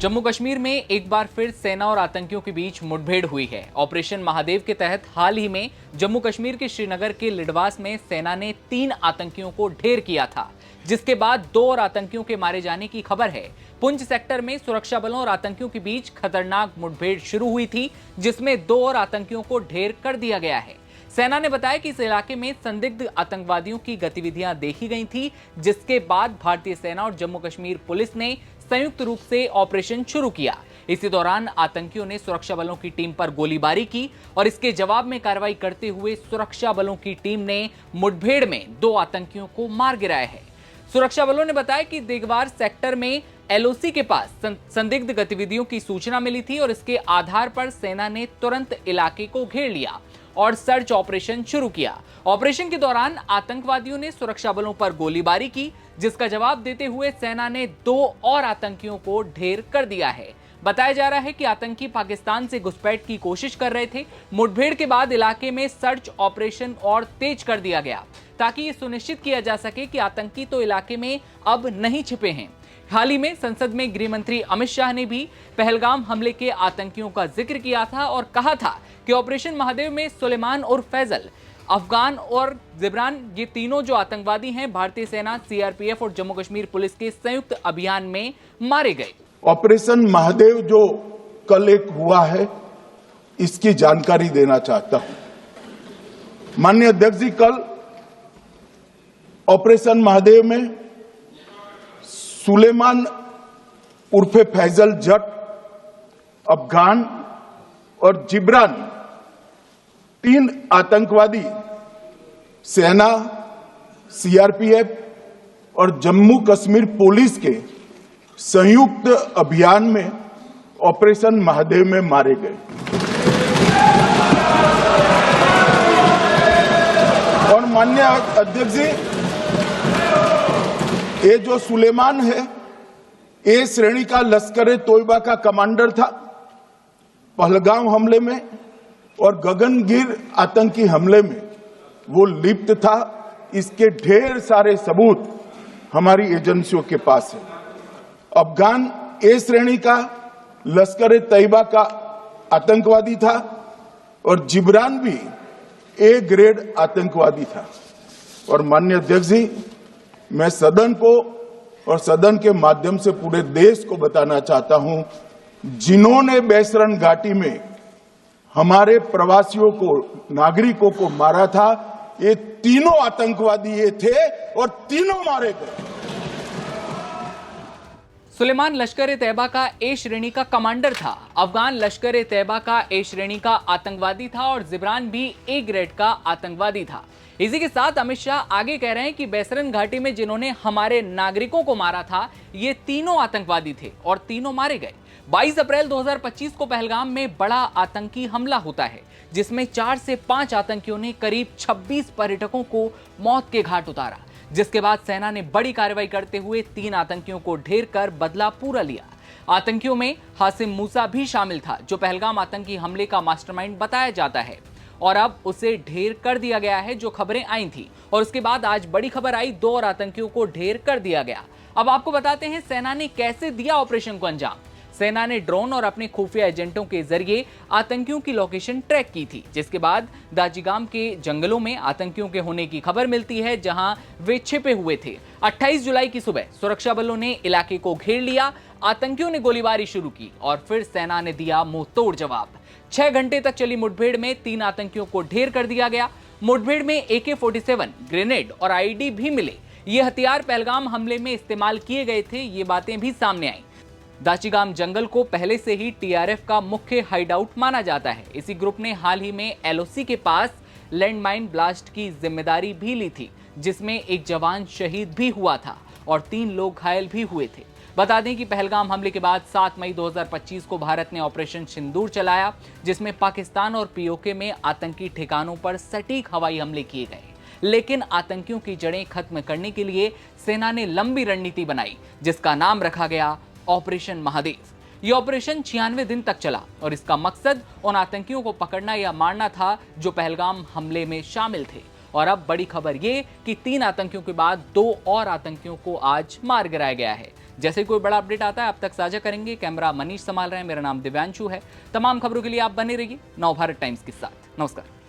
जम्मू कश्मीर में एक बार फिर सेना और आतंकियों के बीच मुठभेड़ हुई है। ऑपरेशन महादेव के तहत हाल ही में जम्मू कश्मीर के श्रीनगर के लिडवास में सेना ने 3 आतंकियों को ढेर किया था, जिसके बाद 2 और आतंकियों के मारे जाने की खबर है। पुंछ सेक्टर में सुरक्षा बलों और आतंकियों के बीच खतरनाक मुठभेड़ शुरू हुई थी, जिसमें 2 और आतंकियों को ढेर कर दिया गया है। सेना ने बताया कि इस इलाके में संदिग्ध आतंकवादियों की गतिविधियां देखी गई थी, जिसके बाद भारतीय सेना और जम्मू कश्मीर पुलिस ने संयुक्त रूप से ऑपरेशन शुरू किया। इसी दौरान आतंकियों ने सुरक्षा बलों की टीम पर गोलीबारी की और इसके जवाब में कार्रवाई करते हुए सुरक्षा बलों की टीम ने मुठभेड़ में 2 आतंकियों को मार गिराया है। सुरक्षा बलों ने बताया कि देगवार सेक्टर में एलओसी के पास संदिग्ध गतिविधियों की सूचना मिली थी और इसके आधार पर सेना ने तुरंत इलाके को घेर लिया और सर्च ऑपरेशन शुरू किया। ऑपरेशन के दौरान आतंकवादियों ने सुरक्षा बलों पर गोलीबारी की, जिसका जवाब देते हुए सेना ने 2 और आतंकियों को ढेर कर दिया है। बताया जा रहा है कि आतंकी पाकिस्तान से घुसपैठ की कोशिश कर रहे थे। मुठभेड़ के बाद इलाके में सर्च ऑपरेशन और तेज कर दिया गया ताकि ये सुनिश्चित किया जा सके कि आतंकी तो इलाके में अब नहीं छिपे हैं। हाल ही में संसद में गृह मंत्री अमित शाह ने भी पहलगाम हमले के आतंकियों का जिक्र किया था और कहा था कि ऑपरेशन महादेव में सुलेमान और फैजल, अफगान और जिब्रान, ये तीनों जो आतंकवादी हैं, भारतीय सेना, सीआरपीएफ और जम्मू कश्मीर पुलिस के संयुक्त अभियान में मारे गए। ऑपरेशन महादेव जो कल एक हुआ है, इसकी जानकारी देना चाहता हूं। माननीय अध्यक्ष जी, कल ऑपरेशन महादेव में सुलेमान उर्फे फैजल जट, अफगान और जिब्रान, 3 आतंकवादी सेना, सीआरपीएफ और जम्मू कश्मीर पुलिस के संयुक्त अभियान में ऑपरेशन महादेव में मारे गए। और माननीय अध्यक्ष जी, ये जो सुलेमान है, ए श्रेणी का लश्कर तोयबा का कमांडर था। पहलगाम हमले में और गगनगिर आतंकी हमले में वो लिप्त था। इसके ढेर सारे सबूत हमारी एजेंसियों के पास है। अफगान ए श्रेणी का लश्कर तैयबा का आतंकवादी था और जिब्रान भी ए ग्रेड आतंकवादी था। और माननीय अध्यक्ष जी, मैं सदन को और सदन के माध्यम से पूरे देश को बताना चाहता हूं, जिन्होंने बैसरन घाटी में हमारे प्रवासियों को, नागरिकों को मारा था, ये तीनों आतंकवादी ये थे और तीनों मारे गए। सुलेमान लश्कर तैयबा का ए श्रेणी का कमांडर था, अफगान लश्कर तैयबा का ए श्रेणी का आतंकवादी था और जिब्रान भी ए ग्रेड का आतंकवादी था। इसी के साथ अमित शाह आगे कह रहे हैं कि बैसरन घाटी में जिन्होंने हमारे नागरिकों को मारा था, ये तीनों आतंकवादी थे और तीनों मारे गए। 22 अप्रैल 2025 को पहलगाम में बड़ा आतंकी हमला होता है, जिसमें 4 से 5 आतंकियों ने करीब 26 पर्यटकों को मौत के घाट उतारा, जिसके बाद सेना ने बड़ी कार्रवाई करते हुए 3 आतंकियों को ढेर कर बदला पूरा लिया। आतंकियों में हासिम मूसा भी शामिल था, जो पहलगाम आतंकी हमले का मास्टरमाइंड बताया जाता है और अब उसे ढेर कर दिया गया है, जो खबरें आई थी। और उसके बाद आज बड़ी खबर आई, 2 और आतंकियों को ढेर कर दिया गया। अब आपको बताते हैं सेना ने कैसे दिया ऑपरेशन को अंजाम। सेना ने ड्रोन और अपने खुफिया एजेंटों के जरिए आतंकियों की लोकेशन ट्रैक की थी, जिसके बाद दाजिगाम के जंगलों में आतंकियों के होने की खबर मिलती है, जहां वे छिपे हुए थे। 28 जुलाई की सुबह सुरक्षा बलों ने इलाके को घेर लिया, आतंकियों ने गोलीबारी शुरू की और फिर सेना ने दिया मुंह तोड़ जवाब। 6 घंटे तक चली मुठभेड़ में 3 आतंकियों को ढेर कर दिया गया। मुठभेड़ में AK-47, ग्रेनेड और आईडी भी मिले। ये हथियार पहलगाम हमले में इस्तेमाल किए गए थे, ये बातें भी सामने आई। दाचिगाम जंगल को पहले से ही टीआरएफ का मुख्य हाइडआउट माना जाता है। इसी ग्रुप ने हाल ही में एलओसी के पास लैंडमाइन ब्लास्ट की जिम्मेदारी भी ली थी, जिसमें एक जवान शहीद भी हुआ था और 3 लोग घायल भी हुए थे। बता दें कि पहलगाम हमले के बाद 7 मई 2025 को भारत ने ऑपरेशन सिंदूर चलाया, जिसमें पाकिस्तान और पीओके में आतंकी ठिकानों पर सटीक हवाई हमले किए गए। लेकिन आतंकियों की जड़ें खत्म करने के लिए सेना ने लंबी रणनीति बनाई, जिसका नाम रखा गया ऑपरेशन महादेव। यह ऑपरेशन 96 दिन तक चला और इसका मकसद उन आतंकियों को पकड़ना या मारना था जो पहलगाम हमले में शामिल थे। और अब बड़ी खबर ये कि 3 आतंकियों के बाद 2 और आतंकियों को आज मार गिराया गया है, जैसे कोई बड़ा अपडेट आता है अब तक साझा करेंगे। कैमरा मनीष संभाल रहे हैं, मेरा नाम दिव्यांशु है। तमाम खबरों के लिए आप बने रहिए नवभारत टाइम्स के साथ। नमस्कार।